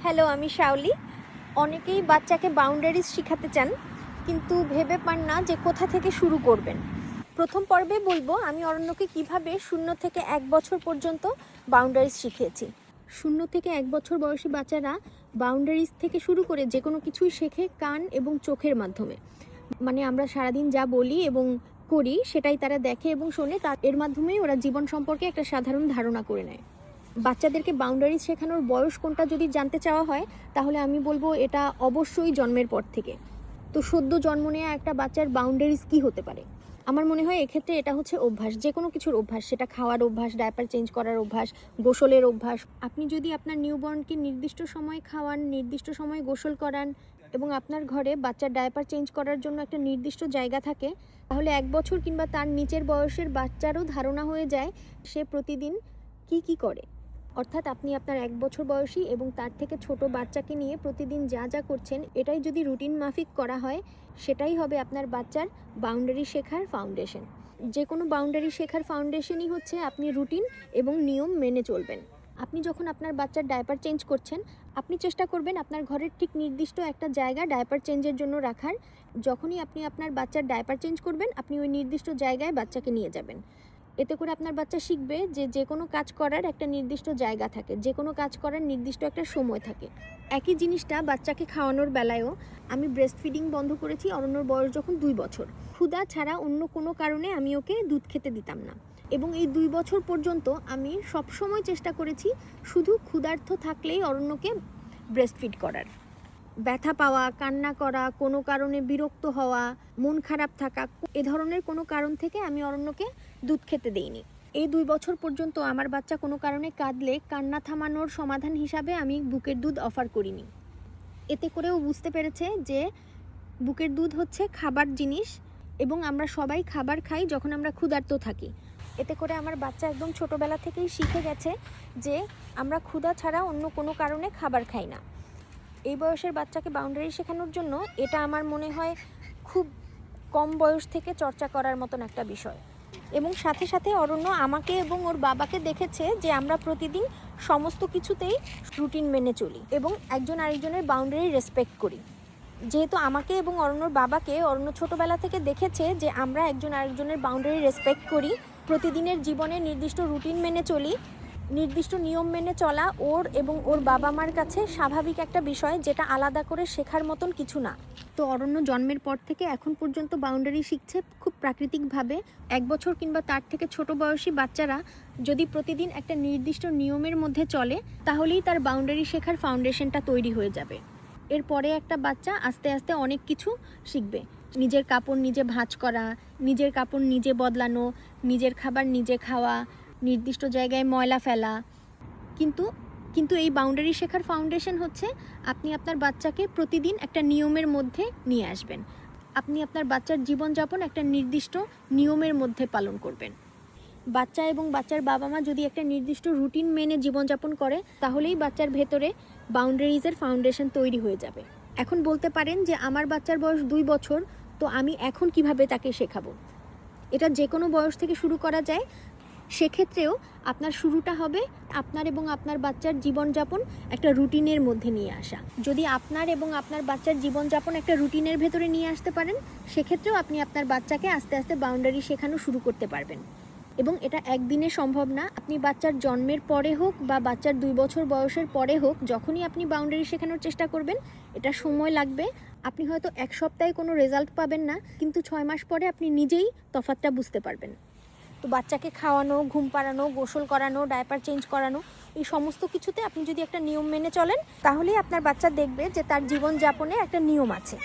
Hello, আমি শাওলি। অনেকেই বাচ্চাকে বাউন্ডারিজ শিখাতে চান, কিন্তু ভেবে পান না যে কোথা থেকে শুরু করবেন। প্রথম পর্বে বলবো আমি অরণ্যকে কিভাবে 0 থেকে 1 বছর পর্যন্ত বাউন্ডারিজ শিখিয়েছি। 0 থেকে 1 বছর বয়সী বাচ্চারা বাউন্ডারিজ থেকে শুরু করে যে কোনো কিছুই শেখে কান এবং চোখের মাধ্যমে। মানে আমরা সারাদিন যা বলি এবং করি সেটাই তারা দেখে এবং শোনে, এর মাধ্যমেই ওরা জীবন সম্পর্কে একটা সাধারণ ধারণা করে নেয়। বাচ্চাদেরকে বাউন্ডারিজ শেখানোর বয়স কোনটা যদি জানতে চাওয়া হয়, তাহলে আমি বলবো এটা অবশ্যই জন্মের পর থেকে। তো সদ্য জন্ম নেওয়া একটা বাচ্চার বাউন্ডারিজ কী হতে পারে? আমার মনে হয় এক্ষেত্রে এটা হচ্ছে অভ্যাস, যে কোনো কিছুর অভ্যাস, সেটা খাওয়ার অভ্যাস, ডায়াপার চেঞ্জ করার অভ্যাস, গোসলের অভ্যাস। আপনি যদি আপনার নিউবর্নকে নির্দিষ্ট সময় খাওয়ান, নির্দিষ্ট সময় গোসল করান এবং আপনার ঘরে বাচ্চার ডায়াপার চেঞ্জ করার জন্য একটা নির্দিষ্ট জায়গা থাকে, তাহলে 1 বছর কিংবা তার নিচের বয়সের বাচ্চারও ধারণা হয়ে যায় সে প্রতিদিন কি করে। অর্থাৎ আপনি আপনার 1 বছর বয়সী এবং তার থেকে ছোট বাচ্চাকে নিয়ে প্রতিদিন যা যা করছেন, এটাই যদি রুটিন মাফিক করা হয়, সেটাই হবে আপনার বাচ্চার বাউন্ডারি শেখার ফাউন্ডেশন। যে কোনো বাউন্ডারি শেখার ফাউন্ডেশনই হচ্ছে আপনি রুটিন এবং নিয়ম মেনে চলবেন। আপনি যখন আপনার বাচ্চার ডায়াপার চেঞ্জ করছেন, আপনি চেষ্টা করবেন আপনার ঘরের ঠিক নির্দিষ্ট একটা জায়গা ডায়াপার চেঞ্জের জন্য রাখার। যখনই আপনি আপনার বাচ্চার ডায়াপার চেঞ্জ করবেন, আপনি ওই নির্দিষ্ট জায়গায় বাচ্চাকে নিয়ে যাবেন। এতে করে আপনার বাচ্চা শিখবে যে কোনো কাজ করার একটা নির্দিষ্ট জায়গা থাকে, যে কোনো কাজ করার নির্দিষ্ট একটা সময় থাকে। একই জিনিসটা বাচ্চাকে খাওয়ানোর বেলায়ও। আমি ব্রেস্ট ফিডিং বন্ধ করেছি অরণ্যর বয়স যখন 2 বছর। ক্ষুধা ছাড়া অন্য কোনো কারণে আমি ওকে দুধ খেতে দিতাম না, এবং এই 2 বছর পর্যন্ত আমি সবসময় চেষ্টা করেছি শুধু ক্ষুধার্ত থাকলেই অরণ্যকে ব্রেস্ট ফিড করার। ব্যথা পাওয়া, কান্না করা, কোনো কারণে বিরক্ত হওয়া, মন খারাপ থাকা, এ ধরনের কোনো কারণ থেকে আমি অরণ্যকে দুধ খেতে দেইনি। এই 2 বছর পর্যন্ত আমার বাচ্চা কোনো কারণে কাঁদলে কান্না থামানোর সমাধান হিসাবে আমি বুকের দুধ অফার করিনি। এতে করেও বুঝতে পেরেছে যে বুকের দুধ হচ্ছে খাবার জিনিস এবং আমরা সবাই খাবার খাই যখন আমরা ক্ষুধার্ত থাকি। এতে করে আমার বাচ্চা একদম ছোটোবেলা থেকেই শিখে গেছে যে আমরা ক্ষুধা ছাড়া অন্য কোনো কারণে খাবার খাই না। এই বয়সের বাচ্চাকে বাউন্ডারি শেখানোর জন্য এটা আমার মনে হয় খুব কম বয়স থেকে চর্চা করার মতন একটা বিষয়। এবং সাথে সাথে অরণ্য আমাকে এবং ওর বাবাকে দেখেছে যে আমরা প্রতিদিন সমস্ত কিছুতেই রুটিন মেনে চলি এবং একজন আরেকজনের বাউন্ডারি রেসপেক্ট করি। যেহেতু আমাকে এবং অরণ্যর বাবাকে অরণ্য ছোটোবেলা থেকে দেখেছে যে আমরা একজন আরেকজনের বাউন্ডারি রেসপেক্ট করি, প্রতিদিনের জীবনে নির্দিষ্ট রুটিন মেনে চলি, নির্দিষ্ট নিয়ম মেনে চলা ওর এবং ওর বাবা মার কাছে স্বাভাবিক একটা বিষয়, যেটা আলাদা করে শেখার মতন কিছু না। তো অরণ্য জন্মের পর থেকে এখন পর্যন্ত বাউন্ডারি শিখছে খুব প্রাকৃতিকভাবে। 1 বছর কিংবা তার থেকে ছোট বয়সী বাচ্চারা যদি প্রতিদিন একটা নির্দিষ্ট নিয়মের মধ্যে চলে, তাহলেই তার বাউন্ডারি শেখার ফাউন্ডেশনটা তৈরি হয়ে যাবে। এরপরে একটা বাচ্চা আস্তে আস্তে অনেক কিছু শিখবে। নিজের কাপড় নিজে ভাঁজ করা, নিজের কাপড় নিজে বদলানো, নিজের খাবার নিজে খাওয়া, নির্দিষ্ট জায়গায় ময়লা ফেলা। কিন্তু এই বাউন্ডারি শেখার ফাউন্ডেশন হচ্ছে আপনি আপনার বাচ্চাকে প্রতিদিন একটা নিয়মের মধ্যে নিয়ে আসবেন। আপনি আপনার বাচ্চার জীবনযাপন একটা নির্দিষ্ট নিয়মের মধ্যে পালন করবেন। বাচ্চা এবং বাচ্চার বাবা মা যদি একটা নির্দিষ্ট রুটিন মেনে জীবনযাপন করে, তাহলেই বাচ্চার ভেতরে বাউন্ডারিজের ফাউন্ডেশন তৈরি হয়ে যাবে। এখন বলতে পারেন যে আমার বাচ্চার বয়স 2 বছর, তো আমি এখন কিভাবে তাকে শেখাবো? এটা যে কোনো বয়স থেকে শুরু করা যায়। সেক্ষেত্রেও আপনার শুরুটা হবে আপনার এবং আপনার বাচ্চার জীবনযাপন একটা রুটিনের মধ্যে নিয়ে আসা। যদি আপনার এবং আপনার বাচ্চার জীবনযাপন একটা রুটিনের ভেতরে নিয়ে আসতে পারেন, সেক্ষেত্রেও আপনি আপনার বাচ্চাকে আস্তে আস্তে বাউন্ডারি শেখানো শুরু করতে পারবেন। এবং এটা একদিনে সম্ভব না। আপনি বাচ্চার জন্মের পরে হোক বা বাচ্চার 2 বছর বয়সের পরে হোক, যখনই আপনি বাউন্ডারি শেখানোর চেষ্টা করবেন, এটা সময় লাগবে। আপনি হয়তো 1 সপ্তাহে কোনো রেজাল্ট পাবেন না, কিন্তু 6 মাস পরে আপনি নিজেই তফাৎটা বুঝতে পারবেন। তো বাচ্চাকে খাওয়ানো, ঘুম পাড়ানো, গোসল করানো, ডায়াপার চেঞ্জ করানো, এই সমস্ত কিছুতে আপনি যদি একটা নিয়ম মেনে চলেন, তাহলেই আপনার বাচ্চা দেখবে যে তার জীবনযাপনে একটা নিয়ম আছে।